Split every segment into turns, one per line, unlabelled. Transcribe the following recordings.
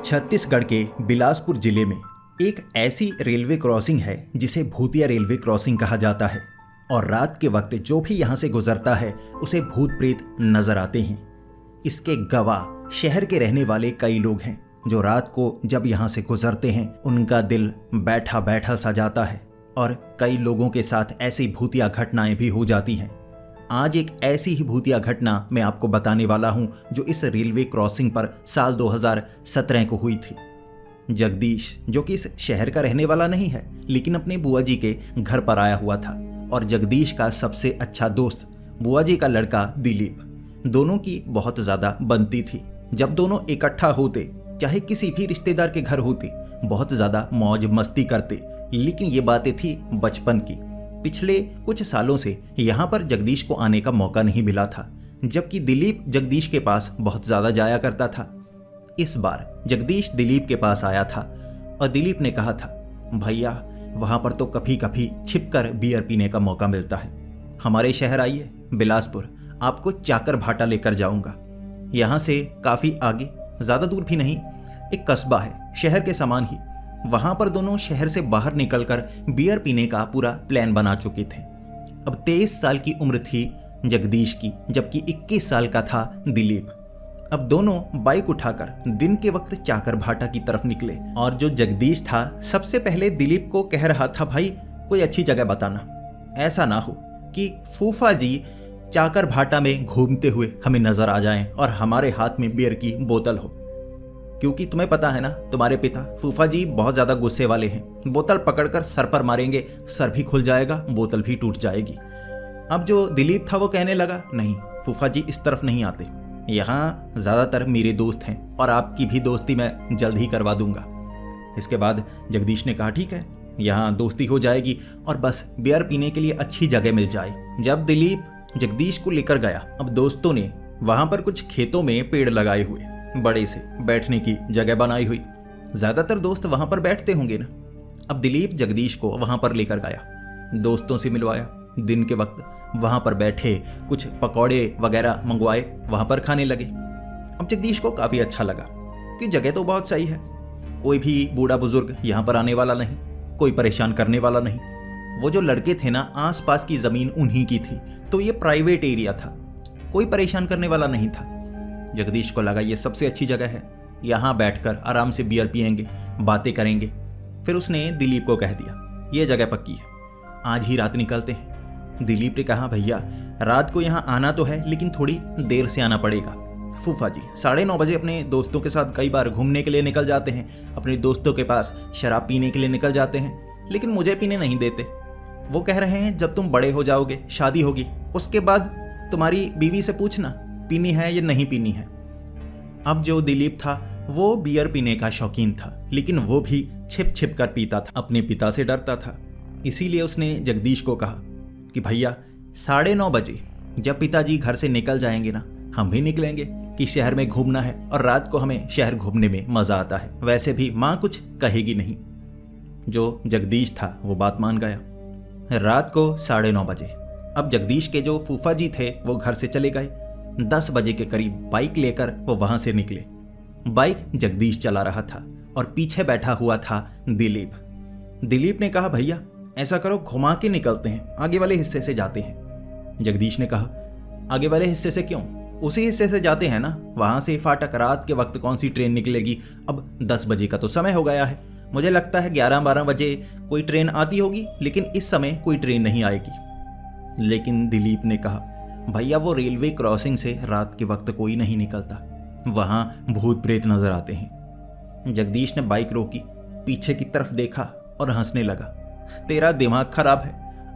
छत्तीसगढ़ के बिलासपुर जिले में एक ऐसी रेलवे क्रॉसिंग है जिसे भूतिया रेलवे क्रॉसिंग कहा जाता है और रात के वक्त जो भी यहाँ से गुजरता है उसे भूत प्रेत नजर आते हैं। इसके गवाह शहर के रहने वाले कई लोग हैं जो रात को जब यहाँ से गुजरते हैं उनका दिल बैठा बैठा सा जाता है और कई लोगों के साथ ऐसी भूतिया घटनाएं भी हो जाती हैं। आज एक ऐसी ही भूतिया घटना मैं आपको बताने वाला हूं जो इस रेलवे क्रॉसिंग पर साल 2017 को हुई थी। जगदीश, जो कि इस शहर का रहने वाला नहीं है लेकिन अपने बुआ जी के घर पर आया हुआ था, और जगदीश का सबसे अच्छा दोस्त बुआ जी का लड़का दिलीप, दोनों की बहुत ज़्यादा बनती थी। जब दोनों इकट्ठा होते, चाहे किसी भी रिश्तेदार के घर होते, बहुत ज़्यादा मौज मस्ती करते। लेकिन ये बातें थी बचपन की। पिछले कुछ सालों से यहाँ पर जगदीश को आने का मौका नहीं मिला था, जबकि दिलीप जगदीश के पास बहुत ज़्यादा जाया करता था। इस बार जगदीश दिलीप के पास आया था और दिलीप ने कहा था, भैया वहाँ पर तो कभी कभी छिपकर बियर पीने का मौका मिलता है, हमारे शहर आइए बिलासपुर, आपको चाकर भाटा लेकर जाऊँगा। यहाँ से काफ़ी आगे, ज़्यादा दूर भी नहीं, एक कस्बा है शहर के समान ही। वहां पर दोनों शहर से बाहर निकलकर बियर पीने का पूरा प्लान बना चुके थे। अब 23 साल की उम्र थी जगदीश की, जबकि 21 साल का था दिलीप। अब दोनों बाइक उठाकर दिन के वक्त चाकर भाटा की तरफ निकले, और जो जगदीश था सबसे पहले दिलीप को कह रहा था, भाई कोई अच्छी जगह बताना, ऐसा ना हो कि फूफा जी चाकर भाटा में घूमते हुए हमें नजर आ जाएं और हमारे हाथ में बियर की बोतल हो, क्योंकि तुम्हें पता है ना तुम्हारे पिता फूफा जी बहुत ज़्यादा गुस्से वाले हैं, बोतल पकड़कर सर पर मारेंगे, सर भी खुल जाएगा, बोतल भी टूट जाएगी। अब जो दिलीप था वो कहने लगा, नहीं फूफा जी इस तरफ नहीं आते, यहाँ ज़्यादातर मेरे दोस्त हैं और आपकी भी दोस्ती मैं जल्द ही करवा दूंगा। इसके बाद जगदीश ने कहा, ठीक है यहाँ दोस्ती हो जाएगी और बस बियर पीने के लिए अच्छी जगह मिल जाए। जब दिलीप जगदीश को लेकर गया, अब दोस्तों ने वहाँ पर कुछ खेतों में पेड़ लगाए हुए, बड़े से बैठने की जगह बनाई हुई, ज्यादातर दोस्त वहां पर बैठते होंगे ना। अब दिलीप जगदीश को वहां पर लेकर गया, दोस्तों से मिलवाया, दिन के वक्त वहां पर बैठे, कुछ पकौड़े वगैरह मंगवाए, वहां पर खाने लगे। अब जगदीश को काफी अच्छा लगा कि जगह तो बहुत सही है, कोई भी बूढ़ा बुजुर्ग यहाँ पर आने वाला नहीं, कोई परेशान करने वाला नहीं। वो जो लड़के थे ना, आसपास की जमीन उन्हीं की थी, तो ये प्राइवेट एरिया था, कोई परेशान करने वाला नहीं था। जगदीश को लगा ये सबसे अच्छी जगह है, यहाँ बैठकर आराम से बियर पिएंगे, बातें करेंगे। फिर उसने दिलीप को कह दिया, ये जगह पक्की है, आज ही रात निकलते हैं। दिलीप ने कहा, भैया रात को यहाँ आना तो है लेकिन थोड़ी देर से आना पड़ेगा। फूफा जी 9:30 बजे अपने दोस्तों के साथ कई बार घूमने के लिए निकल जाते हैं, अपने दोस्तों के पास शराब पीने के लिए निकल जाते हैं, लेकिन मुझे पीने नहीं देते। वो कह रहे हैं जब तुम बड़े हो जाओगे, शादी होगी, उसके बाद तुम्हारी बीवी से पूछना पीनी है या नहीं पीनी है। अब जो दिलीप था वो बियर पीने का शौकीन था, लेकिन वो भी छिप छिप कर पीता था, अपने पिता से डरता था। इसीलिए उसने जगदीश को कहा कि भैया 9:30 बजे जब पिताजी घर से निकल जाएंगे ना, हम भी निकलेंगे कि शहर में घूमना है और रात को हमें शहर घूमने में मजा आता है, वैसे भी माँ कुछ कहेगी नहीं। जो जगदीश था वो बात मान गया। रात को 9:30 बजे अब जगदीश के जो फूफा जी थे वो घर से चले गए। 10 बजे के करीब बाइक लेकर वो वहां से निकले। बाइक जगदीश चला रहा था और पीछे बैठा हुआ था दिलीप। दिलीप ने कहा, भैया ऐसा करो घुमा के निकलते हैं, आगे वाले हिस्से से जाते हैं। जगदीश ने कहा, आगे वाले हिस्से से क्यों, उसी हिस्से से जाते हैं ना, वहां से फाटक, रात के वक्त कौन सी ट्रेन निकलेगी, अब 10 बजे का तो समय हो गया है, मुझे लगता है 11-12 बजे कोई ट्रेन आती होगी, लेकिन इस समय कोई ट्रेन नहीं आएगी। लेकिन दिलीप ने कहा, भैया वो रेलवे क्रॉसिंग से रात के वक्त कोई नहीं निकलता, वहां भूत प्रेत नजर आते हैं। जगदीश ने बाइक रोकी, पीछे की तरफ देखा और हंसने लगा, तेरा दिमाग खराब है,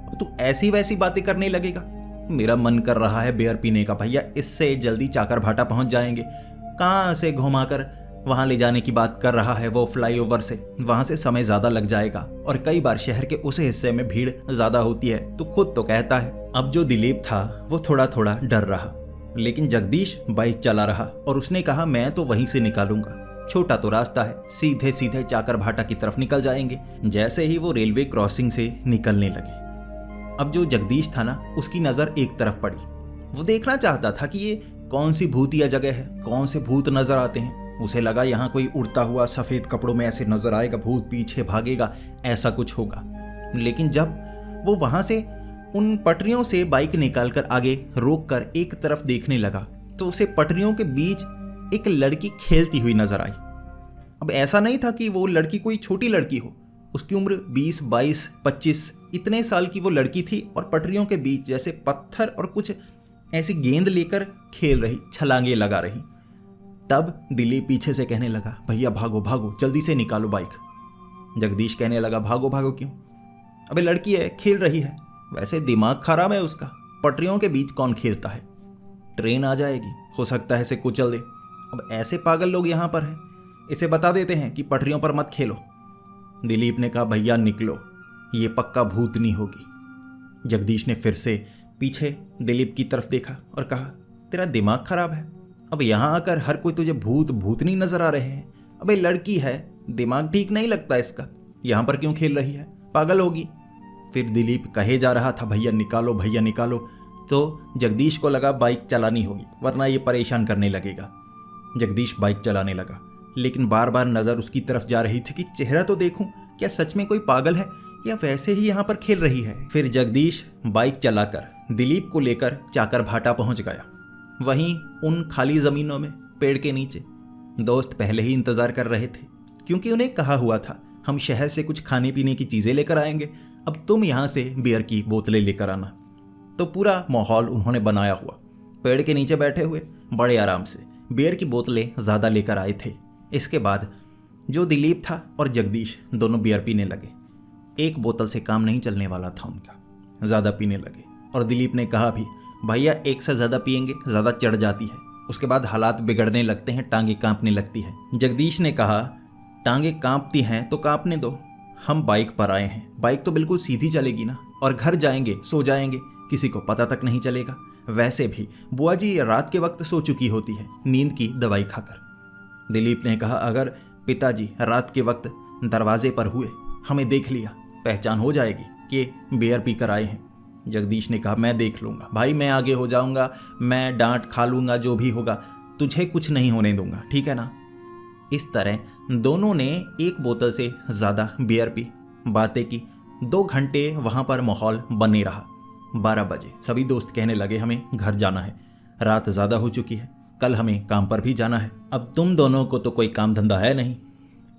अब तू ऐसी वैसी बातें करने लगेगा, मेरा मन कर रहा है बियर पीने का, भैया इससे जल्दी चाकर भाटा पहुंच जाएंगे, कहाँ से घुमाकर वहां ले जाने की बात कर रहा है, वो फ्लाईओवर से, वहां से समय ज्यादा लग जाएगा और कई बार शहर के उस हिस्से में भीड़ ज्यादा होती है, तू खुद तो कहता है। अब जो दिलीप था वो थोड़ा थोड़ा डर रहा, लेकिन जगदीश बाइक चला रहा और उसने कहा, मैं तो वहीं से निकालूंगा, छोटा तो रास्ता है, सीधे सीधे चाकर भाटा की तरफ निकल जाएंगे। जैसे ही वो रेलवे क्रॉसिंग से निकलने लगे, अब जो जगदीश था ना, उसकी नजर एक तरफ पड़ी। वो देखना चाहता था कि ये कौन सी भूतिया जगह है, कौन से भूत नजर आते हैं। उसे लगा यहाँ कोई उड़ता हुआ सफ़ेद कपड़ों में ऐसे नजर आएगा, भूत पीछे भागेगा, ऐसा कुछ होगा। लेकिन जब वो वहाँ से उन पटरियों से बाइक निकालकर आगे रोक कर एक तरफ देखने लगा तो उसे पटरियों के बीच एक लड़की खेलती हुई नजर आई। अब ऐसा नहीं था कि वो लड़की कोई छोटी लड़की हो, उसकी उम्र 20, 22, 25 इतने साल की वो लड़की थी और पटरियों के बीच जैसे पत्थर और कुछ ऐसी गेंद लेकर खेल रही, छलांगे लगा रही। तब दिलीप पीछे से कहने लगा, भैया भागो भागो, जल्दी से निकालो बाइक। जगदीश कहने लगा, भागो भागो क्यों? अबे लड़की है, खेल रही है, वैसे दिमाग खराब है उसका, पटरियों के बीच कौन खेलता है? ट्रेन आ जाएगी, हो सकता है इसे कुचल दे। अब ऐसे पागल लोग यहाँ पर हैं, इसे बता देते हैं कि पटरियों पर मत खेलो। दिलीप ने कहा, भैया निकलो, ये पक्का भूतनी होगी। जगदीश ने फिर से पीछे दिलीप की तरफ देखा और कहा, तेरा दिमाग खराब है, अब यहाँ आकर हर कोई तुझे भूत भूतनी नजर आ रहे हैं। अबे लड़की है, दिमाग ठीक नहीं लगता इसका, यहाँ पर क्यों खेल रही है, पागल होगी। फिर दिलीप कहे जा रहा था, भैया निकालो भैया निकालो, तो जगदीश को लगा बाइक चलानी होगी वरना ये परेशान करने लगेगा। जगदीश बाइक चलाने लगा, लेकिन बार बार नज़र उसकी तरफ जा रही थी कि चेहरा तो देखूं, क्या सच में कोई पागल है या वैसे ही यहाँ पर खेल रही है। फिर जगदीश बाइक चलाकर दिलीप को लेकर चाकर भाटा पहुँच गया। वहीं उन खाली ज़मीनों में पेड़ के नीचे दोस्त पहले ही इंतज़ार कर रहे थे, क्योंकि उन्हें कहा हुआ था, हम शहर से कुछ खाने पीने की चीज़ें लेकर आएंगे, अब तुम यहाँ से बियर की बोतलें लेकर आना। तो पूरा माहौल उन्होंने बनाया हुआ, पेड़ के नीचे बैठे हुए बड़े आराम से बियर की बोतलें ज़्यादा लेकर आए थे। इसके बाद जो दिलीप था और जगदीश दोनों बियर पीने लगे। एक बोतल से काम नहीं चलने वाला था उनका, ज़्यादा पीने लगे। और दिलीप ने कहा भी, भैया एक से ज़्यादा पियेंगे ज़्यादा चढ़ जाती है, उसके बाद हालात बिगड़ने लगते हैं, टांगे कांपने लगती है। जगदीश ने कहा, टांगे कांपती हैं तो कांपने दो, हम बाइक पर आए हैं, बाइक तो बिल्कुल सीधी चलेगी ना, और घर जाएंगे सो जाएंगे, किसी को पता तक नहीं चलेगा। वैसे भी बुआ जी रात के वक्त सो चुकी होती है नींद की दवाई खाकर। दिलीप ने कहा, अगर पिताजी रात के वक्त दरवाजे पर हुए, हमें देख लिया, पहचान हो जाएगी कि बियर पी कर आए हैं। जगदीश ने कहा, मैं देख लूँगा भाई, मैं आगे हो जाऊँगा, मैं डांट खा लूँगा, जो भी होगा तुझे कुछ नहीं होने दूँगा, ठीक है ना। इस तरह दोनों ने एक बोतल से ज़्यादा बियर पी, बातें की। 2 घंटे वहाँ पर माहौल बने रहा। 12 बजे सभी दोस्त कहने लगे, हमें घर जाना है, रात ज़्यादा हो चुकी है, कल हमें काम पर भी जाना है, अब तुम दोनों को तो कोई काम धंधा है नहीं।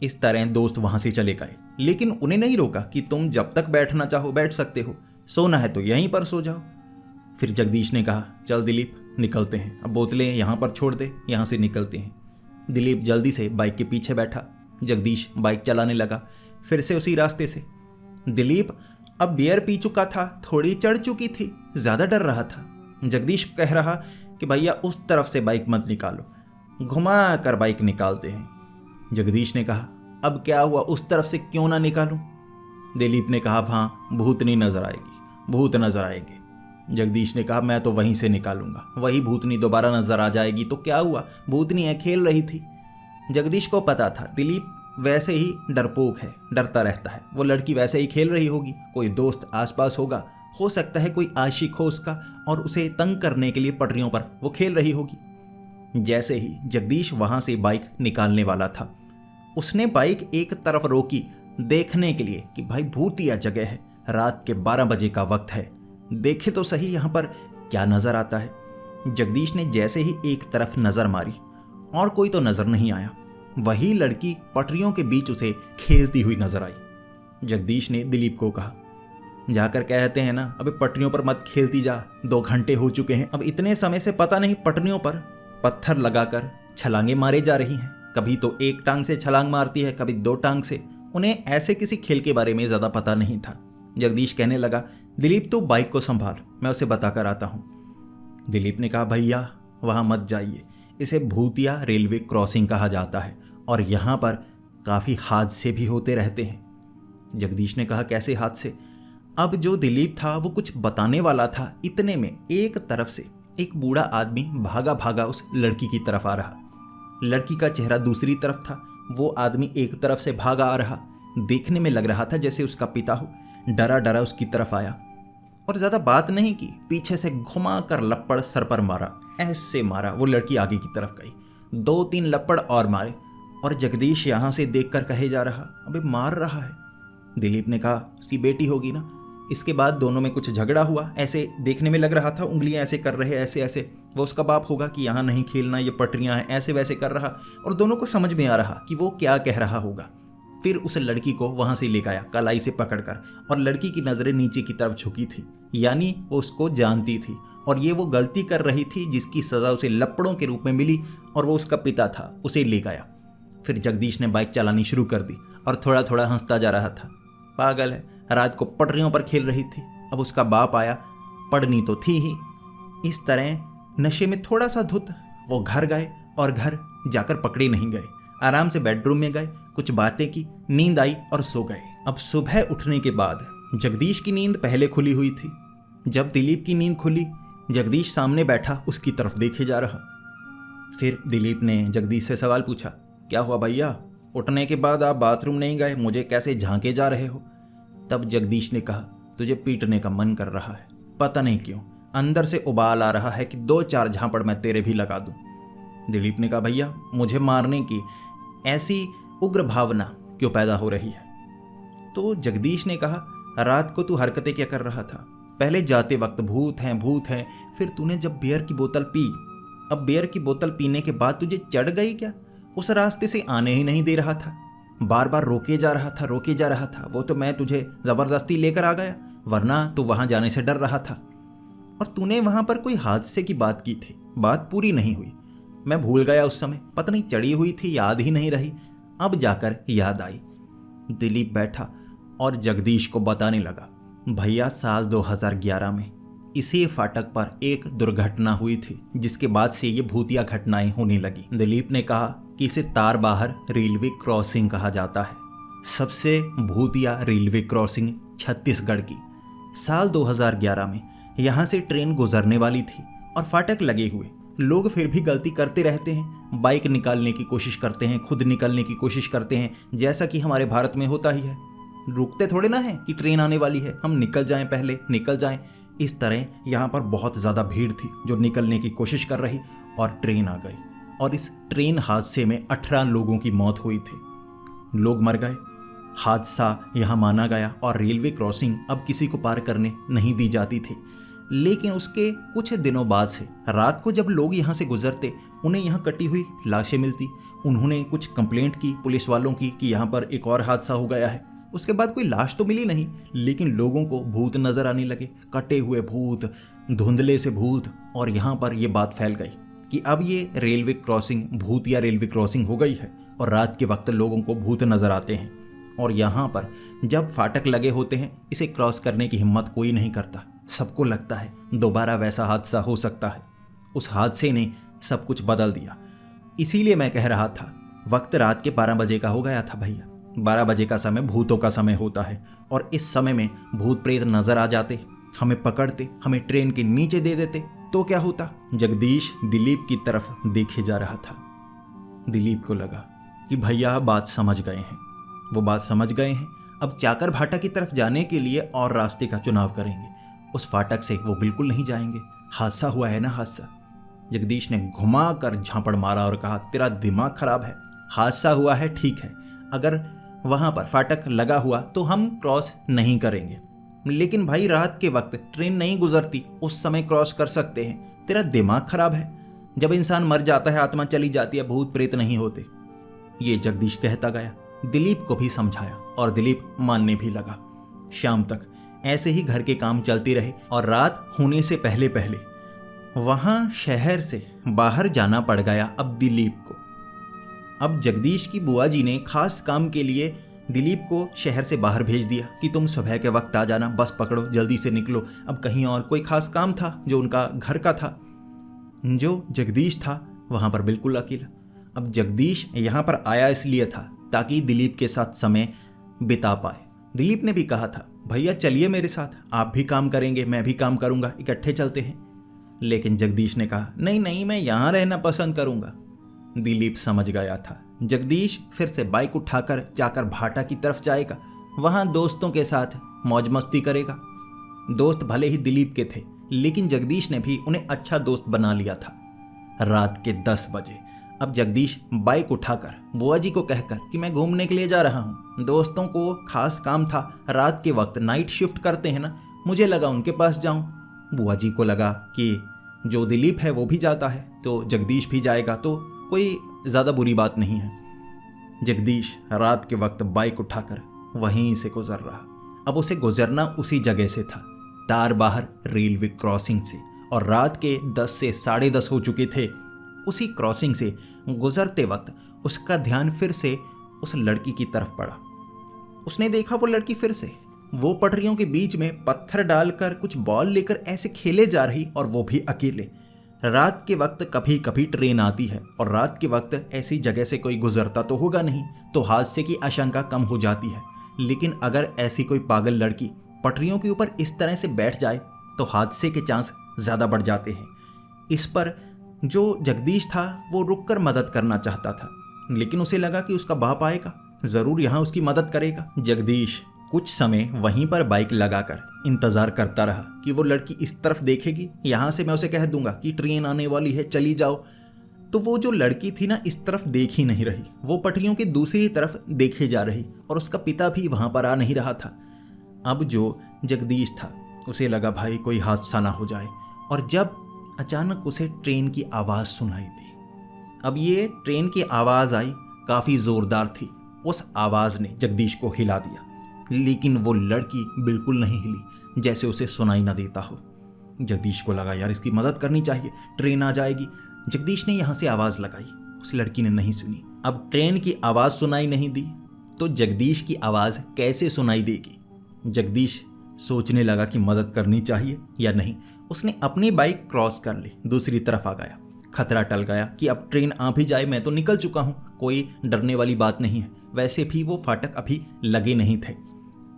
इस तरह दोस्त वहाँ से चले गए, लेकिन उन्हें नहीं रोका कि तुम जब तक बैठना चाहो बैठ सकते हो, सोना है तो यहीं पर सो जाओ। फिर जगदीश ने कहा, चल दिलीप निकलते हैं, अब बोतलें यहाँ पर छोड़ दे, यहाँ से निकलते हैं। दिलीप जल्दी से बाइक के पीछे बैठा, जगदीश बाइक चलाने लगा फिर से उसी रास्ते से। दिलीप अब बियर पी चुका था, थोड़ी चढ़ चुकी थी, ज़्यादा डर रहा था। जगदीश कह रहा कि भैया उस तरफ से बाइक मत निकालो, घुमा कर बाइक निकालते हैं। जगदीश ने कहा, अब क्या हुआ, उस तरफ से क्यों ना निकालूं? दिलीप ने कहा, हाँ भूतनी नजर आएगी, भूत नजर आएंगे। जगदीश ने कहा, मैं तो वहीं से निकालूंगा, वही भूतनी दोबारा नजर आ जाएगी तो क्या हुआ, भूतनी है, खेल रही थी। जगदीश को पता था दिलीप वैसे ही डरपोक है, डरता रहता है, वो लड़की वैसे ही खेल रही होगी, कोई दोस्त आसपास होगा, हो सकता है कोई आशिक हो उसका और उसे तंग करने के लिए पटरियों पर वो खेल रही होगी। जैसे ही जगदीश वहां से बाइक निकालने वाला था, उसने बाइक एक तरफ रोकी देखने के लिए कि भाई भूतिया जगह है, रात के 12 बजे का वक्त है, देखे तो सही यहाँ पर क्या नजर आता है। जगदीश ने जैसे ही एक तरफ नजर मारी और कोई तो नजर नहीं आया, वही लड़की पटरियों के बीच उसे खेलती हुई नजर आई। जगदीश ने दिलीप को कहा, जाकर कहते हैं ना, अबे पटरियों पर मत खेलती जा, 2 घंटे हो चुके हैं, अब इतने समय से पता नहीं पटरियों पर पत्थर लगाकर छलांगे मारे जा रही हैं, कभी तो एक टांग से छलांग मारती है, कभी 2 टांग से। उन्हें ऐसे किसी खेल के बारे में ज़्यादा पता नहीं था। जगदीश कहने लगा, दिलीप तू बाइक को संभाल, मैं उसे बताकर आता हूँ। दिलीप ने कहा, भैया वहाँ मत जाइए, इसे भूतिया रेलवे क्रॉसिंग कहा जाता है और यहाँ पर काफ़ी हादसे भी होते रहते हैं। जगदीश ने कहा, कैसे हादसे? अब जो दिलीप था वो कुछ बताने वाला था, इतने में एक तरफ से एक बूढ़ा आदमी भागा भागा उस लड़की की तरफ आ रहा। लड़की का चेहरा दूसरी तरफ था, वो आदमी एक तरफ से भागा आ रहा, देखने में लग रहा था जैसे उसका पिता हो। डरा डरा उसकी तरफ आया और ज़्यादा बात नहीं की, पीछे से घुमा कर लपड़ सर पर मारा, ऐसे मारा, वो लड़की आगे की तरफ गई। 2-3 लपड़ और मारे और जगदीश यहाँ से देखकर कहे जा रहा, अबे मार रहा है। दिलीप ने कहा, उसकी बेटी होगी ना। इसके बाद दोनों में कुछ झगड़ा हुआ, ऐसे देखने में लग रहा था उंगलियां ऐसे कर रहे, ऐसे ऐसे, वो उसका बाप होगा कि यहाँ नहीं खेलना, ये पटरियां हैं, ऐसे वैसे कर रहा और दोनों को समझ में आ रहा कि वो क्या कह रहा होगा। फिर उस लड़की को वहां से ले गया कलाई से पकड़कर और लड़की की नजरें नीचे की तरफ झुकी थी, यानी वो उसको जानती थी और ये वो गलती कर रही थी जिसकी सजा उसे लपड़ों के रूप में मिली और वो उसका पिता था, उसे ले गया। फिर जगदीश ने बाइक चलानी शुरू कर दी और थोड़ा थोड़ा हंसता जा रहा था। पागल है, रात को पटरियों पर खेल रही थी, अब उसका बाप आया, पढ़नी तो थी ही। इस तरह नशे में थोड़ा सा धुत वो घर गए और घर जाकर पकड़े नहीं गए, आराम से बेडरूम में गए, कुछ बातें की, नींद आई और सो गए। अब सुबह उठने के बाद जगदीश की नींद पहले खुली हुई थी। जब दिलीप की नींद खुली, जगदीश सामने बैठा उसकी तरफ देखे जा रहा। फिर दिलीप ने जगदीश से सवाल पूछा, क्या हुआ भैया, उठने के बाद आप बाथरूम नहीं गए, मुझे कैसे झांके जा रहे हो? तब जगदीश ने कहा, तुझे पीटने का मन कर रहा है, पता नहीं क्यों अंदर से उबाल आ रहा है कि 2-4 झापड़ मैं तेरे भी लगा दूं। दिलीप ने कहा, भैया मुझे मारने की ऐसी उग्र भावना क्यों पैदा हो रही है? तो जगदीश ने कहा, रात को तू हरकतें क्या कर रहा था? पहले जाते वक्त भूत हैं, फिर तूने जब बियर की बोतल पी, अब बियर की बोतल पीने के बाद तुझे चढ़ गई क्या? उस रास्ते से आने ही नहीं दे रहा था, बार बार रोके जा रहा था। वो तो मैं तुझे जबरदस्ती लेकर आ गया, वरना तू वहां जाने से डर रहा था। और तूने वहां पर कोई हादसे की बात की थी, बात पूरी नहीं हुई, मैं भूल गया उस समय, पता नहीं चढ़ी हुई थी, याद ही नहीं रही, अब जाकर याद आई। दिलीप बैठा और जगदीश को बताने लगा, भैया साल 2011 में इसी फाटक पर एक दुर्घटना हुई थी, जिसके बाद से ये भूतिया घटनाएं होने लगी। दिलीप ने कहा कि इसे तार बाहर रेलवे क्रॉसिंग कहा जाता है, सबसे भूतिया रेलवे क्रॉसिंग छत्तीसगढ़ की। साल 2011 में यहाँ से ट्रेन गुजरने वाली थी और फाटक लगे हुए, लोग फिर भी गलती करते रहते हैं, बाइक निकालने की कोशिश करते हैं, खुद निकलने की कोशिश करते हैं, जैसा कि हमारे भारत में होता ही है। रुकते थोड़े ना है कि ट्रेन आने वाली है, हम निकल जाएं, पहले निकल जाएं। इस तरह यहाँ पर बहुत ज़्यादा भीड़ थी जो निकलने की कोशिश कर रही और ट्रेन आ गई और इस ट्रेन हादसे में 18 लोगों की मौत हुई थी। लोग मर गए, हादसा यहाँ माना गया और रेलवे क्रॉसिंग अब किसी को पार करने नहीं दी जाती थी। लेकिन उसके कुछ दिनों बाद से रात को जब लोग यहाँ से गुजरते, उन्हें यहाँ कटी हुई लाशें मिलती। उन्होंने कुछ कंप्लेंट की पुलिस वालों की कि यहाँ पर एक और हादसा हो गया है। उसके बाद कोई लाश तो मिली नहीं, लेकिन लोगों को भूत नजर आने लगे, कटे हुए भूत, धुंधले से भूत, और यहाँ पर यह बात फैल गई कि अब ये रेलवे क्रॉसिंग भूतिया रेलवे क्रॉसिंग हो गई है और रात के वक्त लोगों को भूत नजर आते हैं। और यहाँ पर जब फाटक लगे होते हैं, इसे क्रॉस करने की हिम्मत कोई नहीं करता। सबको लगता है दोबारा वैसा हादसा हो सकता है। उस हादसे ने सब कुछ बदल दिया। इसीलिए मैं कह रहा था, वक्त रात के 12 बजे का हो गया था भैया। 12 बजे का समय भूतों का समय होता है और इस समय में भूत प्रेत नजर आ जाते, हमें पकड़ते, हमें ट्रेन के नीचे दे देते तो क्या होता? जगदीश दिलीप की तरफ देखे जा रहा था। दिलीप को लगा कि भैया बात समझ गए हैं। वो बात समझ गए हैं। अब चाकर भाटा की तरफ जाने के लिए और रास्ते का चुनाव करेंगे। उस फाटक से वो बिल्कुल नहीं जाएंगे। हादसा हुआ है ना, हादसा। जगदीश ने घुमा कर झापड़ मारा और कहा, तेरा दिमाग खराब है। हादसा हुआ है, ठीक है, अगर वहां पर फाटक लगा हुआ तो हम क्रॉस नहीं करेंगे, लेकिन भाई रात के वक्त ट्रेन नहीं गुजरती, उस समय क्रॉस कर सकते हैं। तेरा दिमाग खराब है। जब इंसान मर जाता है, आत्मा चली जाती है, भूत प्रेत नहीं होते। ये जगदीश कहता गया। दिलीप को भी समझाया और दिलीप मानने भी लगा। शाम तक ऐसे ही घर के काम चलते रहे और रात होने से पहले पहले वहां शहर से बाहर जाना पड़ गया अब दिलीप को। अब जगदीश की बुआ जी ने खास काम के लिए दिलीप को शहर से बाहर भेज दिया कि तुम सुबह के वक्त आ जाना, बस पकड़ो, जल्दी से निकलो। अब कहीं और कोई खास काम था जो उनका घर का था। जो जगदीश था वहां पर बिल्कुल अकेला। अब जगदीश यहाँ पर आया इसलिए था ताकि दिलीप के साथ समय बिता पाए। दिलीप ने भी कहा था, भैया चलिए मेरे साथ, आप भी काम करेंगे, मैं भी काम करूंगा, इकट्ठे चलते हैं। लेकिन जगदीश ने कहा, नहीं नहीं, मैं यहाँ रहना पसंद करूंगा। दिलीप समझ गया था जगदीश फिर से बाइक उठाकर जाकर भाटा की तरफ जाएगा, वहां दोस्तों के साथ मौज मस्ती करेगा। दोस्त भले ही दिलीप के थे, लेकिन जगदीश ने भी उन्हें अच्छा दोस्त बना लिया था। रात के 10 बजे अब जगदीश बाइक उठाकर बुआ जी को कहकर कि मैं घूमने के लिए जा रहा हूँ, दोस्तों को खास काम था, रात के वक्त नाइट शिफ्ट करते हैं ना, मुझे लगा उनके पास जाऊँ। बुआ जी को लगा कि जो दिलीप है वो भी जाता है तो जगदीश भी जाएगा, तो कोई ज़्यादा बुरी बात नहीं है। जगदीश रात के वक्त बाइक उठाकर वहीं से गुजर रहा। अब उसे गुजरना उसी जगह से था, तार बाहर रेलवे क्रॉसिंग से, और रात के 10 से 10:30 हो चुके थे। उसी क्रॉसिंग से गुजरते वक्त उसका ध्यान फिर से उस लड़की की तरफ पड़ा। उसने देखा वो लड़की फिर से वो पटरियों के बीच में पत्थर डालकर कुछ बॉल लेकर ऐसे खेले जा रही, और वो भी अकेले। रात के वक्त कभी कभी ट्रेन आती है और रात के वक्त ऐसी जगह से कोई गुजरता तो होगा नहीं, तो हादसे की आशंका कम हो जाती है। लेकिन अगर ऐसी कोई पागल लड़की पटरियों के ऊपर इस तरह से बैठ जाए तो हादसे के चांस ज़्यादा बढ़ जाते हैं। इस पर जो जगदीश था वो रुककर मदद करना चाहता था, लेकिन उसे लगा कि उसका बाप आएगा, ज़रूर यहाँ उसकी मदद करेगा। जगदीश कुछ समय वहीं पर बाइक लगाकर इंतज़ार करता रहा कि वो लड़की इस तरफ देखेगी, यहाँ से मैं उसे कह दूंगा कि ट्रेन आने वाली है, चली जाओ। तो वो जो लड़की थी ना, इस तरफ देख ही नहीं रही, वो पटरियों की दूसरी तरफ देखे जा रही, और उसका पिता भी वहाँ पर आ नहीं रहा था। अब जो जगदीश था उसे लगा भाई कोई हादसा ना हो जाए, और जब अचानक उसे ट्रेन की आवाज़ सुनाई दी। अब ये ट्रेन की आवाज़ आई, काफ़ी ज़ोरदार थी। उस आवाज़ ने जगदीश को हिला दिया, लेकिन वो लड़की बिल्कुल नहीं हिली, जैसे उसे सुनाई ना देता हो। जगदीश को लगा यार इसकी मदद करनी चाहिए, ट्रेन आ जाएगी। जगदीश ने यहाँ से आवाज़ लगाई, उस लड़की ने नहीं सुनी। अब ट्रेन की आवाज़ सुनाई नहीं दी तो जगदीश की आवाज़ कैसे सुनाई देगी। जगदीश सोचने लगा कि मदद करनी चाहिए या नहीं। उसने अपनी बाइक क्रॉस कर ली, दूसरी तरफ आ गया। खतरा टल गया कि अब ट्रेन आ भी जाए, मैं तो निकल चुका हूँ, कोई डरने वाली बात नहीं है। वैसे भी वो फाटक अभी लगे नहीं थे,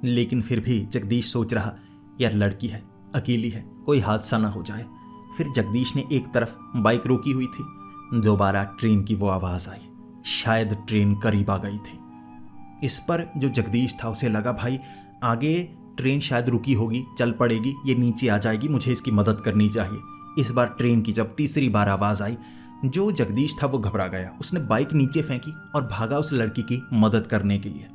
लेकिन फिर भी जगदीश सोच रहा यार लड़की है, अकेली है, कोई हादसा ना हो जाए। फिर जगदीश ने एक तरफ बाइक रोकी हुई थी, दोबारा ट्रेन की वो आवाज़ आई, शायद ट्रेन करीब आ गई थी। इस पर जो जगदीश था उसे लगा भाई आगे ट्रेन शायद रुकी होगी, चल पड़ेगी, ये नीचे आ जाएगी, मुझे इसकी मदद करनी चाहिए। इस बार ट्रेन की जब तीसरी बार आवाज़ आई, जो जगदीश था वो घबरा गया। उसने बाइक नीचे फेंकी और भागा उस लड़की की मदद करने के लिए।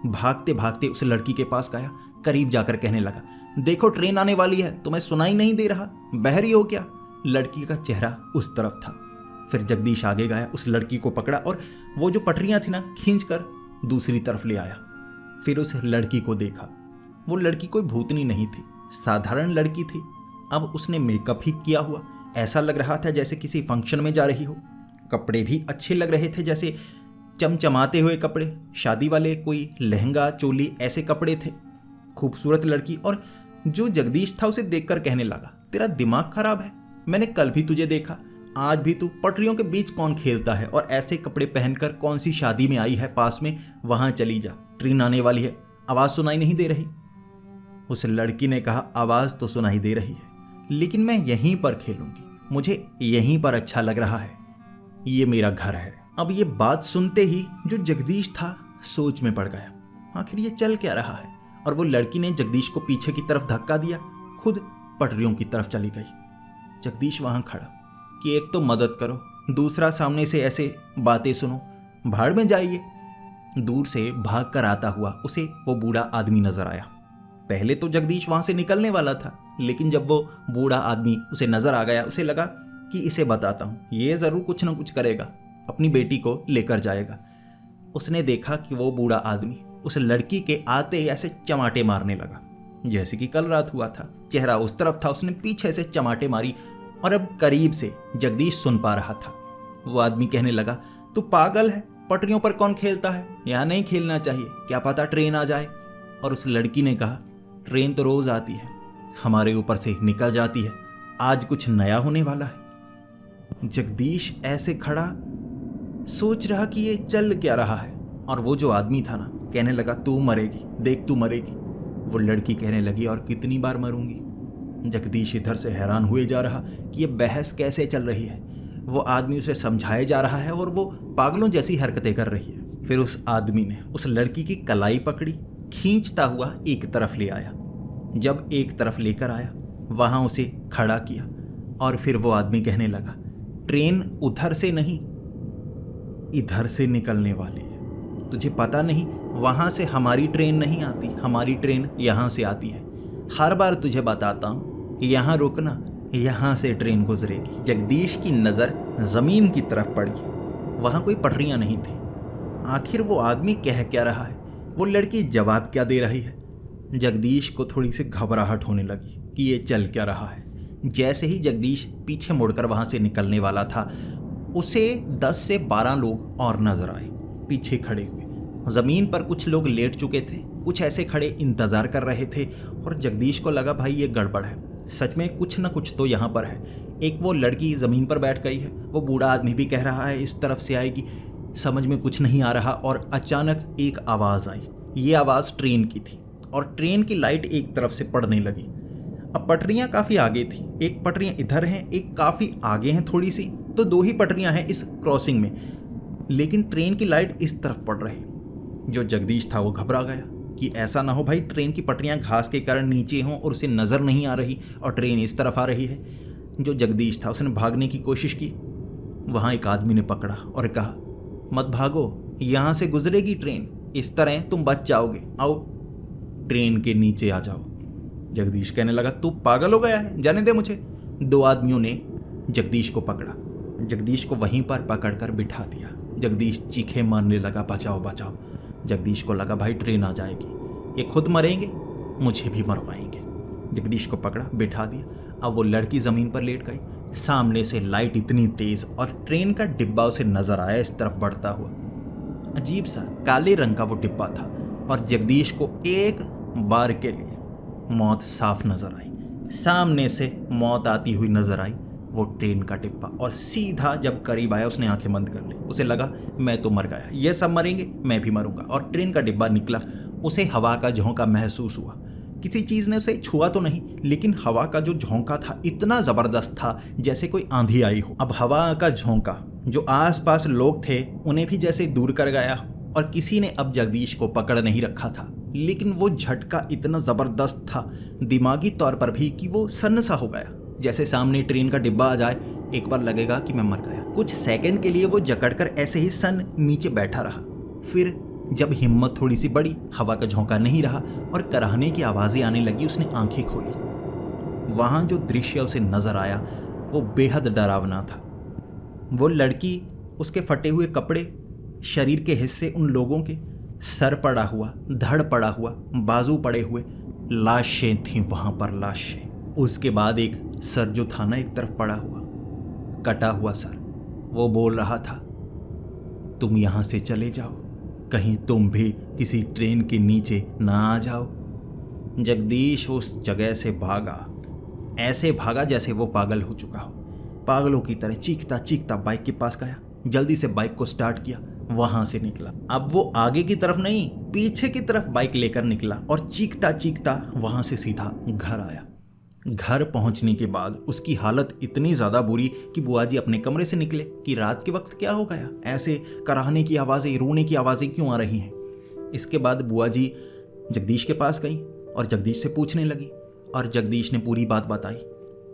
भागते भागते उस लड़की के पास गया, करीब जाकर कहने लगा देखो ट्रेन आने वाली है, तुम्हें सुनाई नहीं दे रहा, बहरी हो क्या? लड़की का चेहरा उस तरफ था। फिर जगदीश आगे गया, उस लड़की को पकड़ा और वो जो पटरियां थी ना, खींच कर दूसरी तरफ ले आया। फिर उस लड़की को देखा, वो लड़की कोई भूतनी नहीं थी, साधारण लड़की थी। अब उसने मेकअप ही किया हुआ, ऐसा लग रहा था जैसे किसी फंक्शन में जा रही हो। कपड़े भी अच्छे लग रहे थे, जैसे चमचमाते हुए कपड़े, शादी वाले कोई लहंगा चोली ऐसे कपड़े थे। खूबसूरत लड़की। और जो जगदीश था उसे देखकर कहने लगा तेरा दिमाग खराब है, मैंने कल भी तुझे देखा, आज भी तू पटरियों के बीच कौन खेलता है, और ऐसे कपड़े पहनकर कौन सी शादी में आई है पास में, वहां चली जा, ट्रेन आने वाली है, आवाज़ सुनाई नहीं दे रही। उस लड़की ने कहा आवाज़ तो सुनाई दे रही है, लेकिन मैं यहीं पर खेलूंगी, मुझे यहीं पर अच्छा लग रहा है, ये मेरा घर है। अब ये बात सुनते ही जो जगदीश था सोच में पड़ गया, आखिर ये चल क्या रहा है। और वो लड़की ने जगदीश को पीछे की तरफ धक्का दिया, खुद पटरियों की तरफ चली गई। जगदीश वहां खड़ा कि एक तो मदद करो, दूसरा सामने से ऐसे बातें सुनो, भाड़ में जाइए। दूर से भाग कर आता हुआ उसे वो बूढ़ा आदमी नजर आया। पहले तो जगदीश वहां से निकलने वाला था, लेकिन जब वो बूढ़ा आदमी उसे नजर आ गया, उसे लगा कि इसे बताता हूँ, ये जरूर कुछ ना कुछ करेगा, अपनी बेटी को लेकर जाएगा। उसने देखा कि वो बूढ़ा आदमी उस लड़की के आते ही ऐसे चमाटे मारने लगा, जैसे कि कल रात हुआ था। चेहरा उस तरफ था, उसने पीछे से चमाटे मारी, और अब करीब से जगदीश सुन पा रहा था। वो आदमी कहने लगा तू पागल है, पटरियों पर कौन खेलता है, यहाँ नहीं खेलना चाहिए, क्या पता ट्रेन आ जाए। और उस लड़की ने कहा ट्रेन तो रोज आती है, हमारे ऊपर से निकल जाती है, आज कुछ नया होने वाला है। जगदीश ऐसे खड़ा सोच रहा कि ये चल क्या रहा है। और वो जो आदमी था ना, कहने लगा तू मरेगी, देख तू मरेगी। वो लड़की कहने लगी और कितनी बार मरूंगी। जगदीश इधर से हैरान हुए जा रहा कि ये बहस कैसे चल रही है। वो आदमी उसे समझाए जा रहा है और वो पागलों जैसी हरकतें कर रही है। फिर उस आदमी ने उस लड़की की कलाई पकड़ी, खींचता हुआ एक तरफ ले आया। जब एक तरफ लेकर आया, वहां उसे खड़ा किया, और फिर वो आदमी कहने लगा ट्रेन उधर से नहीं, इधर से निकलने वाली है। तुझे पता नहीं वहाँ से हमारी ट्रेन नहीं आती, हमारी ट्रेन यहाँ से आती है। हर बार तुझे बताता हूँ, यहाँ रुकना, यहाँ से ट्रेन गुजरेगी। जगदीश की नज़र ज़मीन की तरफ पड़ी। वहाँ कोई पटरियाँ नहीं थी। आखिर वो आदमी कह क्या रहा है, वो लड़की जवाब क्या दे रही है। जगदीश को थोड़ी सी घबराहट होने लगी कि ये चल क्या रहा है। जैसे ही जगदीश पीछे मुड़कर वहाँ से निकलने वाला था, उसे 10 से 12 लोग और नजर आए पीछे खड़े हुए। ज़मीन पर कुछ लोग लेट चुके थे, कुछ ऐसे खड़े इंतज़ार कर रहे थे। और जगदीश को लगा भाई ये गड़बड़ है, सच में कुछ ना कुछ तो यहाँ पर है। एक वो लड़की ज़मीन पर बैठ गई है, वो बूढ़ा आदमी भी कह रहा है इस तरफ से आएगी, समझ में कुछ नहीं आ रहा। और अचानक एक आवाज़ आई। ये आवाज़ ट्रेन की थी और ट्रेन की लाइट एक तरफ से पड़ने लगी। अब पटरियाँ काफ़ी आगे थी, एक पटरियाँ इधर हैं, एक काफ़ी आगे हैं थोड़ी सी, तो 2 ही पटरियाँ हैं इस क्रॉसिंग में, लेकिन ट्रेन की लाइट इस तरफ पड़ रही। जो जगदीश था वो घबरा गया कि ऐसा ना हो भाई ट्रेन की पटरियाँ घास के कारण नीचे हों और उसे नज़र नहीं आ रही और ट्रेन इस तरफ आ रही है। जो जगदीश था उसने भागने की कोशिश की। वहाँ एक आदमी ने पकड़ा और कहा, मत भागो, यहाँ से गुजरेगी ट्रेन, इस तरह तुम बच जाओगे, आओ ट्रेन के नीचे आ जाओ। जगदीश कहने लगा, तू पागल हो गया है, जाने दे मुझे। 2 आदमियों ने जगदीश को पकड़ा, जगदीश को वहीं पर पकड़कर बिठा दिया। जगदीश चीखे मारने लगा, बचाओ बचाओ। जगदीश को लगा भाई ट्रेन आ जाएगी, ये खुद मरेंगे, मुझे भी मरवाएंगे। जगदीश को पकड़ा, बिठा दिया। अब वो लड़की ज़मीन पर लेट गई। सामने से लाइट इतनी तेज़ और ट्रेन का डिब्बा उसे नज़र आया इस तरफ बढ़ता हुआ। अजीब सा काले रंग का वो डिब्बा था और जगदीश को एक बार के लिए मौत साफ नज़र आई। सामने से मौत आती हुई नज़र आई, वो ट्रेन का डिब्बा। और सीधा जब करीब आया उसने आंखें बंद कर ली। उसे लगा मैं तो मर गया, ये सब मरेंगे, मैं भी मरूंगा। और ट्रेन का डिब्बा निकला। उसे हवा का झोंका महसूस हुआ। किसी चीज़ ने उसे छुआ तो नहीं, लेकिन हवा का जो झोंका था इतना ज़बरदस्त था जैसे कोई आंधी आई हो। अब हवा का झोंका जो आसपास लोग थे उन्हें भी जैसे दूर कर गया और किसी ने अब जगदीश को पकड़ नहीं रखा था। लेकिन वो झटका इतना ज़बरदस्त था दिमागी तौर पर भी कि वो सन्न सा हो गया। जैसे सामने ट्रेन का डिब्बा आ जाए, एक बार लगेगा कि मैं मर गया। कुछ सेकंड के लिए वो जकड़कर ऐसे ही सन नीचे बैठा रहा। फिर जब हिम्मत थोड़ी सी बढ़ी, हवा का झोंका नहीं रहा और कराहने की आवाज़ें आने लगी, उसने आंखें खोली। वहाँ जो दृश्य उसे नज़र आया वो बेहद डरावना था। वो लड़की, उसके फटे हुए कपड़े, शरीर के हिस्से उन लोगों के, सर पड़ा हुआ, धड़ पड़ा हुआ, बाजू पड़े हुए, लाशें थीं वहाँ पर, लाशें। उसके बाद एक सर जो था ना एक तरफ पड़ा हुआ, कटा हुआ सर। वो बोल रहा था, तुम यहाँ से चले जाओ, कहीं तुम भी किसी ट्रेन के नीचे ना आ जाओ। जगदीश उस जगह से भागा, ऐसे भागा जैसे वो पागल हो चुका हो। पागलों की तरह चीखता चीखता बाइक के पास गया, जल्दी से बाइक को स्टार्ट किया, वहां से निकला। अब वो आगे की तरफ नहीं, पीछे की तरफ बाइक लेकर निकला और चीखता चीखता वहां से सीधा घर आया। घर पहुंचने के बाद उसकी हालत इतनी ज़्यादा बुरी कि बुआ जी अपने कमरे से निकले कि रात के वक्त क्या हो गया, ऐसे कराहने की आवाज़ें, रोने की आवाज़ें क्यों आ रही हैं। इसके बाद बुआ जी जगदीश के पास गई और जगदीश से पूछने लगी और जगदीश ने पूरी बात बताई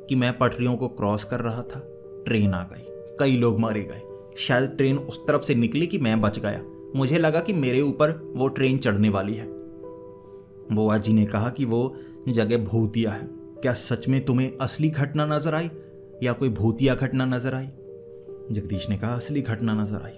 कि मैं पटरियों को क्रॉस कर रहा था, ट्रेन आ गई, कई लोग मारे गए, शायद ट्रेन उस तरफ से निकली कि मैं बच गया, मुझे लगा कि मेरे ऊपर वो ट्रेन चढ़ने वाली है। बुआ जी ने कहा कि वो जगह भूतिया है। क्या सच में तुम्हें असली घटना नजर आई या कोई भूतिया घटना नजर आई? जगदीश ने कहा असली घटना नजर आई।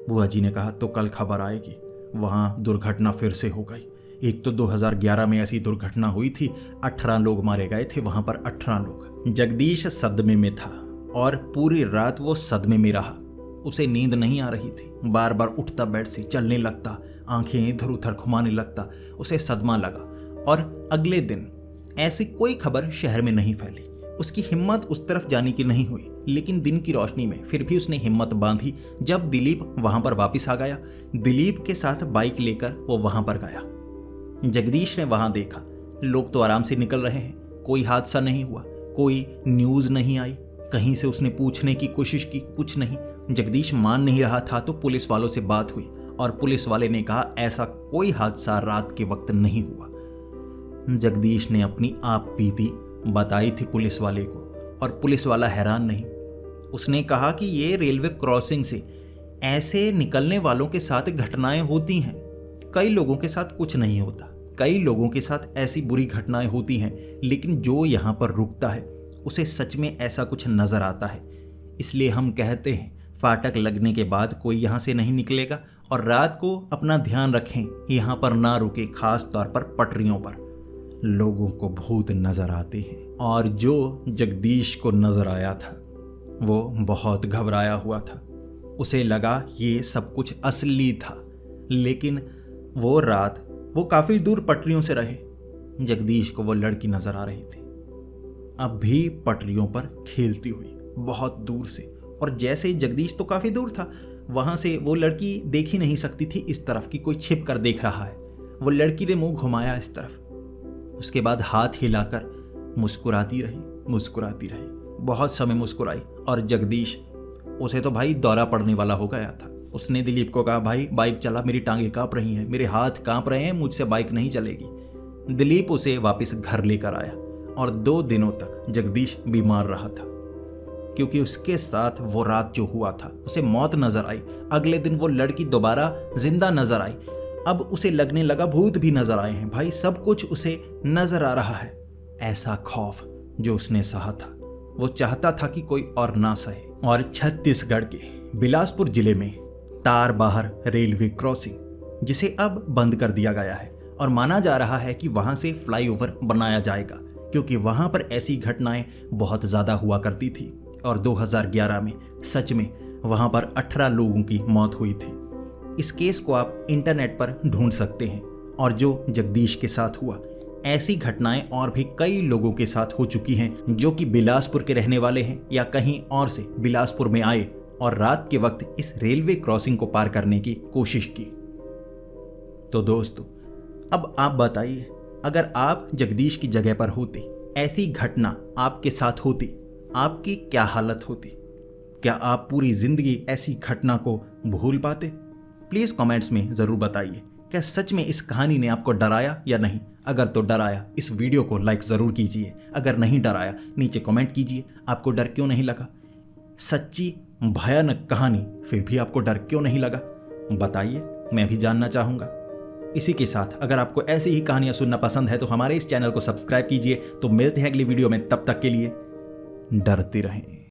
बुआ जी ने कहा तो कल खबर आएगी, वहां दुर्घटना फिर से हो गई। एक तो 2011 में ऐसी दुर्घटना हुई थी, 18 लोग मारे गए थे वहां पर, 18 लोग। जगदीश सदमे में था और पूरी रात वो सदमे में रहा। उसे नींद नहीं आ रही थी, बार बार उठता बेड से, चलने लगता, आंखें इधर उधर घुमाने लगता। उसे सदमा लगा और अगले दिन ऐसी कोई खबर शहर में नहीं फैली। उसकी हिम्मत उस तरफ जाने की नहीं हुई, लेकिन दिन की रोशनी में फिर भी उसने हिम्मत बांधी। जब दिलीप वहां पर वापस आ गया, दिलीप के साथ बाइक लेकर वो वहां पर गया। जगदीश ने वहां देखा लोग तो आराम से निकल रहे हैं, कोई हादसा नहीं हुआ, कोई न्यूज़ नहीं आई। कहीं से उसने पूछने की कोशिश की, कुछ नहीं। जगदीश मान नहीं रहा था तो पुलिस वालों से बात हुई और पुलिस वाले ने कहा ऐसा कोई हादसा रात के वक्त नहीं हुआ। जगदीश ने अपनी आप बीती बताई थी पुलिस वाले को और पुलिस वाला हैरान नहीं। उसने कहा कि ये रेलवे क्रॉसिंग से ऐसे निकलने वालों के साथ घटनाएं होती हैं। कई लोगों के साथ कुछ नहीं होता, कई लोगों के साथ ऐसी बुरी घटनाएं होती हैं, लेकिन जो यहाँ पर रुकता है उसे सच में ऐसा कुछ नजर आता है। इसलिए हम कहते हैं फाटक लगने के बाद कोई यहाँ से नहीं निकलेगा। और रात को अपना ध्यान रखें, यहाँ पर ना रुके, खास तौर पर पटरियों पर लोगों को भूत नजर आते हैं। और जो जगदीश को नजर आया था वो बहुत घबराया हुआ था। उसे लगा ये सब कुछ असली था, लेकिन वो रात वो काफी दूर पटरियों से रहे। जगदीश को वो लड़की नजर आ रही थी, अब भी पटरियों पर खेलती हुई बहुत दूर से। और जैसे जगदीश तो काफी दूर था, वहां से वो लड़की देख ही नहीं सकती थी इस तरफ कि कोई छिप कर देख रहा है। वो लड़की ने मुंह घुमाया इस तरफ, उसके बाद हाथ हिलाकर मुस्कुराती रही, मुस्कुराती रही, बहुत समय मुस्कुराई। और जगदीश, उसे तो भाई दौरा पड़ने वाला हो गया था। उसने दिलीप को कहा, भाई बाइक चला, मेरी टांगें कांप रही हैं, मेरे हाथ कांप रहे हैं, मुझसे बाइक नहीं चलेगी। दिलीप उसे वापस घर लेकर आया और 2 दिनों तक जगदीश बीमार रहा था, क्योंकि उसके साथ वो रात जो हुआ था उसे मौत नजर आई। अगले दिन वो लड़की दोबारा जिंदा नजर आई। अब उसे लगने लगा भूत भी नजर आए हैं। भाई सब कुछ उसे नजर आ रहा है। ऐसा खौफ जो उसने सहा था वो चाहता था कि कोई और ना सहे। और छत्तीसगढ़ के बिलासपुर जिले में तारबहार रेलवे क्रॉसिंग, जिसे अब बंद कर दिया गया है और माना जा रहा है कि वहां से फ्लाईओवर बनाया जाएगा, क्योंकि वहां पर ऐसी घटनाएं बहुत ज्यादा हुआ करती थी। और 2011 में सच में वहां पर 18 लोगों की मौत हुई थी। इस केस को आप इंटरनेट पर ढूंढ सकते हैं। और जो जगदीश के साथ हुआ, ऐसी घटनाएं और भी कई लोगों के साथ हो चुकी हैं जो कि बिलासपुर के रहने वाले हैं या कहीं और से बिलासपुर में आए और रात के वक्त इस रेलवे क्रॉसिंग को पार करने की कोशिश की। तो दोस्तों, अब आप बताइए, अगर आप जगदीश की जगह पर होते, ऐसी घटना आपके साथ होती, आपकी क्या हालत होती? क्या आप पूरी जिंदगी ऐसी घटना को भूल पाते? प्लीज कमेंट्स में जरूर बताइए, क्या सच में इस कहानी ने आपको डराया या नहीं? अगर तो डराया, इस वीडियो को लाइक जरूर कीजिए। अगर नहीं डराया, नीचे कमेंट कीजिए आपको डर क्यों नहीं लगा। सच्ची भयानक कहानी फिर भी आपको डर क्यों नहीं लगा, बताइए, मैं भी जानना चाहूंगा। इसी के साथ अगर आपको ऐसी ही कहानियां सुनना पसंद है तो हमारे इस चैनल को सब्सक्राइब कीजिए। तो मिलते हैं अगली वीडियो में, तब तक के लिए डरते रहें।